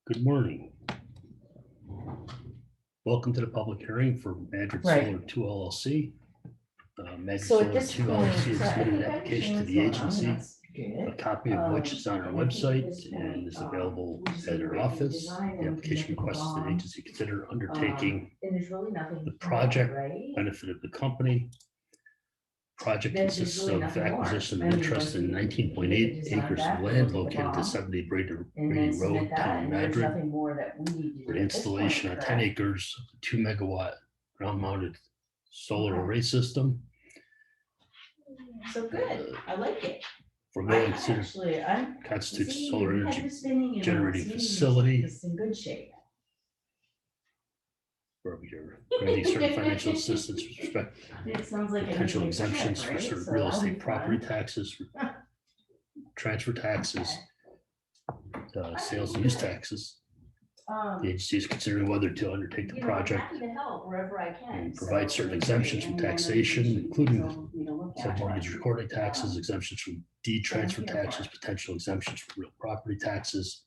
Good morning. Welcome to the public hearing for Madrid Right. Solar 2 LLC. Madrid So Solar at this 2 point, LLC has I submitted think an application to everything's the going on, agency, that's a good. copy of which is on our And I think at website this and point, is available we just at need to our wait for the office. design The and we can application look at the requests that the bond. agency consider undertaking And there's really nothing the more, project right? benefit of the company. Project There's consists really of nothing more. acquisition I of mean, interest in once you 19.8 get the design acres back, of we'll land look at the located at bond, 70 Brady and then submit Road, that, Town of and there's Madrid. nothing more that we need to For do at this point, installation on 10 correct? acres, of a 2 megawatt ground mounted solar Okay. array system. So good, I like it. For I going considered actually, I'm. constitutes see, solar head energy was spinning and generating seeing facility. It's in good shape. where we are granting certain financial assistance with respect It sounds to like potential exemptions for right? certain So real that'll be estate property fun. taxes, transfer taxes, Okay. sales and use taxes. The agency is considering whether to undertake the You know, I'm project happy to help wherever I can. and provide So certain if exemptions there's from any other taxation, information including you need to look at, sub-mortgage recording taxes, um, exemptions from deed transfer here for taxes, it. potential exemptions from real property taxes,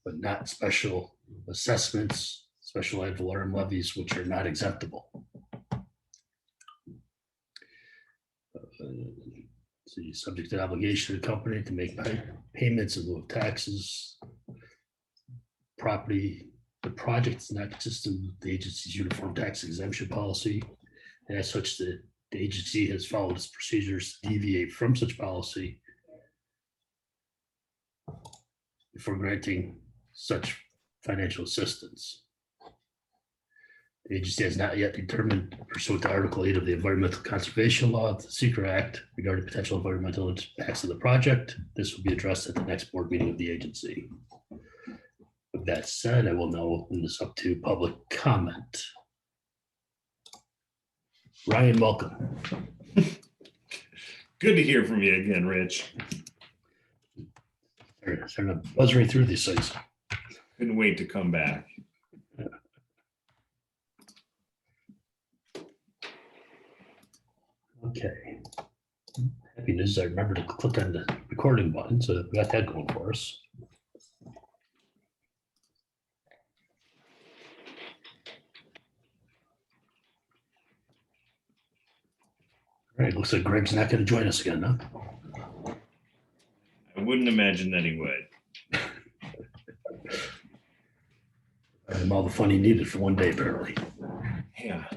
but not special assessments, special ad valorem levies, which are not exemptable. See, subject to obligation of the company to make payments in lieu of taxes. The project is not consistent with the agency's uniform tax exemption policy. And as such, the agency has followed its procedures to deviate from such policy before granting such financial assistance. The agency has not yet determined, pursuant to Article 8 of the Environmental Conservation Law of the Secret Act regarding potential environmental impacts of the project. This will be addressed at the next board meeting of the agency. With that said, I will now open this up to public comment. Ryan, welcome. Good to hear from you again, Rich. They're gonna buzz right through these things. Couldn't wait to come back. Okay. Happy news, I remember to click on the recording button, so we got that going for us. All right, looks like Greg's not gonna join us again, huh? I wouldn't imagine that he would. All the fun he needed for one day, apparently. Yeah.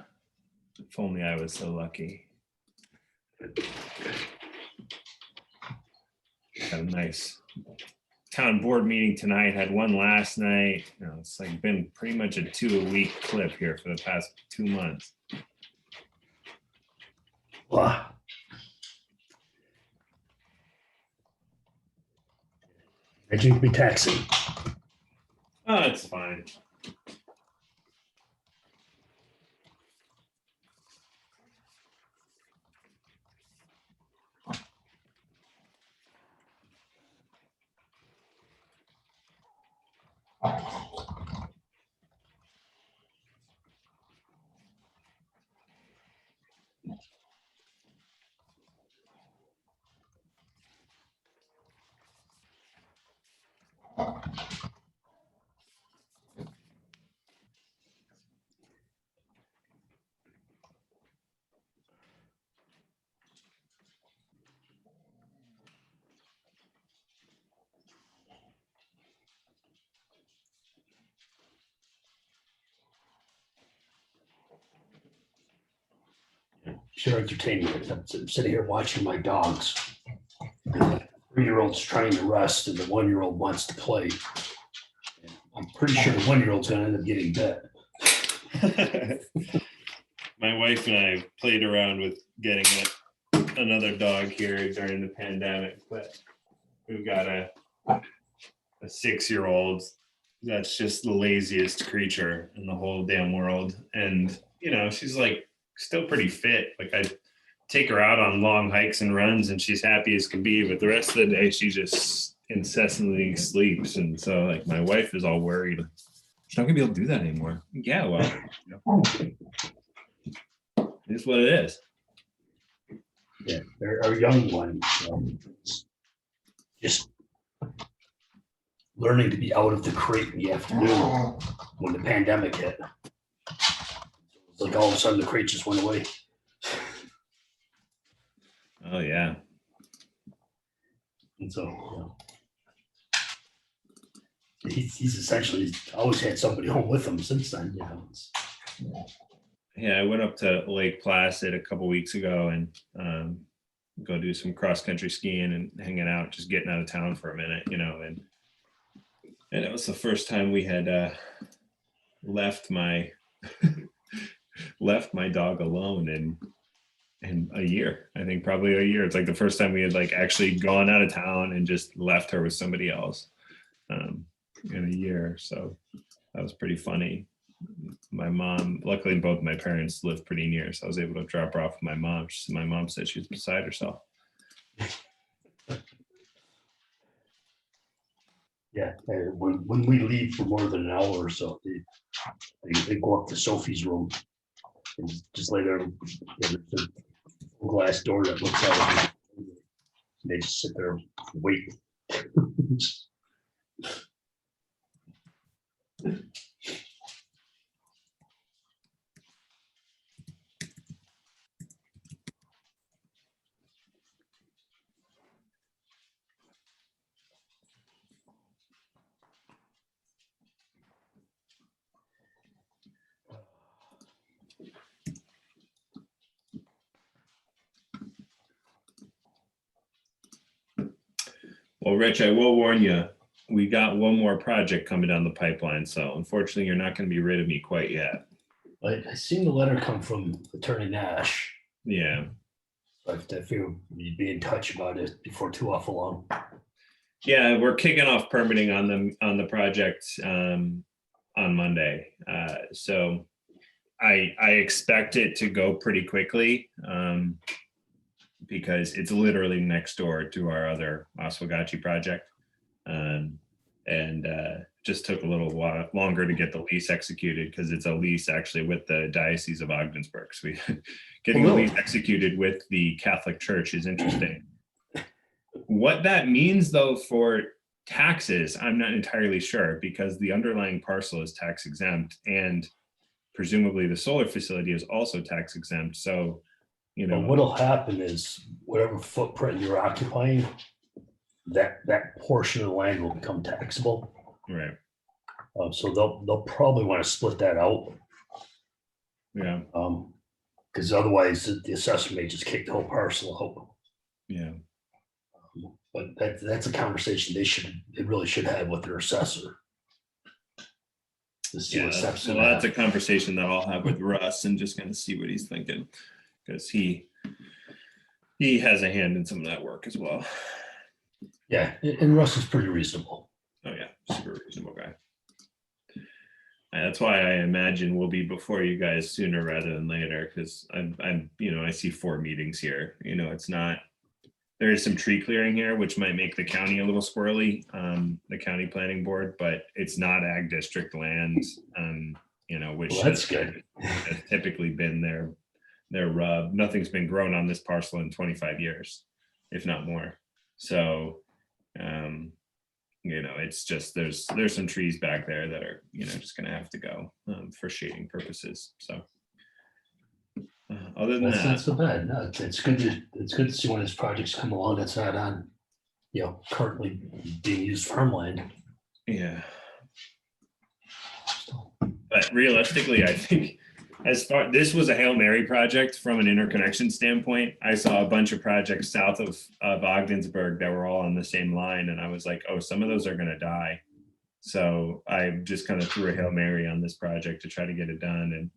If only I was so lucky. Had a nice town board meeting tonight. Had one last night. You know, it's like been pretty much a 2-a-week clip here for the past 2 months. Wow. Imagine it could be taxing. Oh, it's fine. Sure, entertaining. I'm sitting here watching my dogs. The 3-year-old's trying to rest and the 1-year-old wants to play. And I'm pretty sure the 1-year-old's gonna end up getting bit. My wife and I played around with getting another dog here during the pandemic, but we've got a 6-year-old that's just the laziest creature in the whole damn world. And, you know, she's like still pretty fit. Like I take her out on long hikes and runs and she's happy as can be, but the rest of the day she just incessantly sleeps. And so like my wife is all worried. She's not gonna be able to do that anymore. Yeah, well, it's what it is. Yeah, our young one just learning to be out of the crate in the afternoon when the pandemic hit. It's like all of a sudden the crate just went away. Oh yeah. And so, he's essentially always had somebody home with him since then, Yeah, I went up to Lake Placid a couple weeks ago and go do some cross country skiing and hanging out, just getting out of town for a minute, and it was the first time we had left my left my dog alone in a year. I think probably a year. It's like the first time we had like actually gone out of town and just left her with somebody else in a year. So that was pretty funny. My mom, luckily both my parents live pretty near, so I was able to drop her off with my mom. My mom said she was beside herself. Yeah, when we leave for more than an hour or so, they go up to Sophie's room and just lay there. There's a glass door that looks out. They just sit there and wait. Well, Rich, I will warn you, we got one more project coming down the pipeline. So unfortunately, you're not going to be rid of me quite yet. I seen the letter come from Attorney Nash. Yeah. I feel you'd be in touch about it before too awful long. Yeah, we're kicking off permitting on the project on Monday. So I expect it to go pretty quickly because it's literally next door to our other Oswegatchie project. And just took a little while longer to get the lease executed because it's a lease actually with the Diocese of Ogdensburg. So getting a lease executed with the Catholic Church is interesting. What that means though for taxes, I'm not entirely sure because the underlying parcel is tax exempt and presumably the solar facility is also tax exempt. So, But what'll happen is whatever footprint you're occupying, that portion of the land will become taxable. Right. So they'll probably want to split that out. Yeah. Because otherwise the assessor may just kick the whole parcel out. Yeah. But that's a conversation they really should have with their assessor. To see what steps well, that's a conversation that I'll have with Russ and just kind of see what he's thinking because he has a hand in some of that work as well. Yeah, and Russ is pretty reasonable. Oh yeah, super reasonable guy. That's why I imagine we'll be before you guys sooner rather than later because I'm I see 4 meetings here. It's not. There is some tree clearing here, which might make the county a little squirrely, the county planning board, but it's not ag district land, which that's good. Has typically been their rub. Nothing's been grown on this parcel in 25 years, if not more. So, it's just there's some trees back there that are just going to have to go for shading purposes. So. Other than That's that, not so bad. No, it's good to see when these projects come along that's not on, currently being used farmland. Yeah. But realistically, I think this was a Hail Mary project from an interconnection standpoint. I saw a bunch of projects south of Ogdensburg that were all on the same line, and I was like, oh, some of those are going to die. So I just kind of threw a Hail Mary on this project to try to get it done, and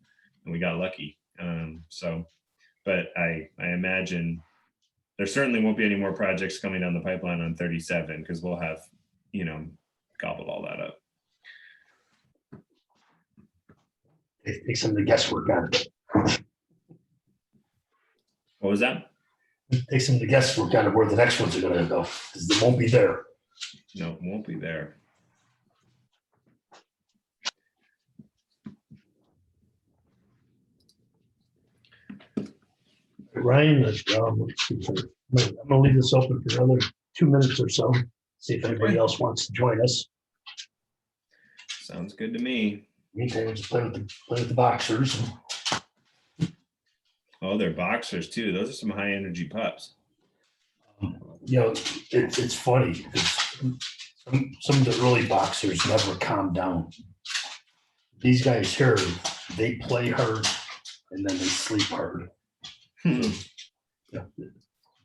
we got lucky. But I imagine there certainly won't be any more projects coming down the pipeline on 37 because we'll have, gobbled all that up. Take some of the guesswork out of it. What was that? Take some of the guesswork out of where the next ones are going to go because they won't be there. No, it won't be there. Ryan, I'm going to leave this open for another 2 minutes or so. See if anybody else wants to join us. Sounds good to me. Meantime, we'll just play with the boxers. Oh, they're boxers too. Those are some high energy pups. You know, it's funny because some of the early boxers never calm down. These guys here, they play hard and then they sleep hard. Yeah.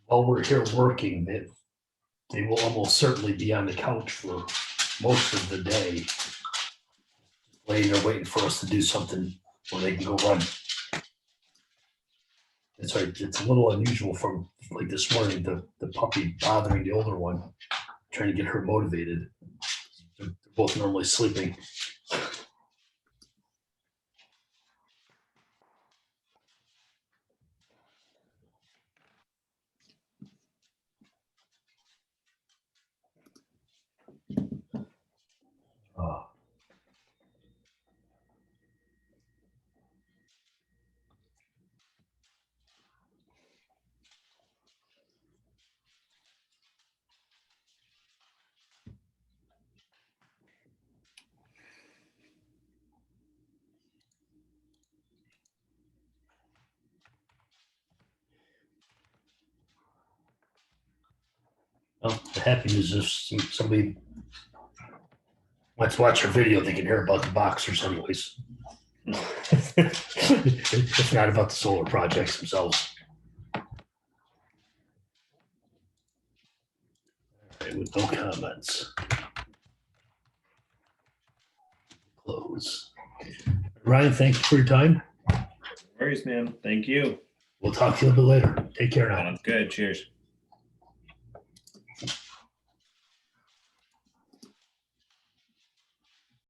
While we're here working, they will almost certainly be on the couch for most of the day, laying there waiting for us to do something where they can go run. It's right. It's a little unusual from like this morning, the puppy bothering the older one, trying to get her motivated. They're both normally sleeping. Uh, well, the happy news is if somebody wants to watch our video, they can hear about the boxers anyways. It's not about the solar projects themselves. Okay, with no comments. Close. Ryan, thank you for your time. No worries, man. Thank you. We'll talk to you a little bit later. Take care now. Sounds good. Cheers.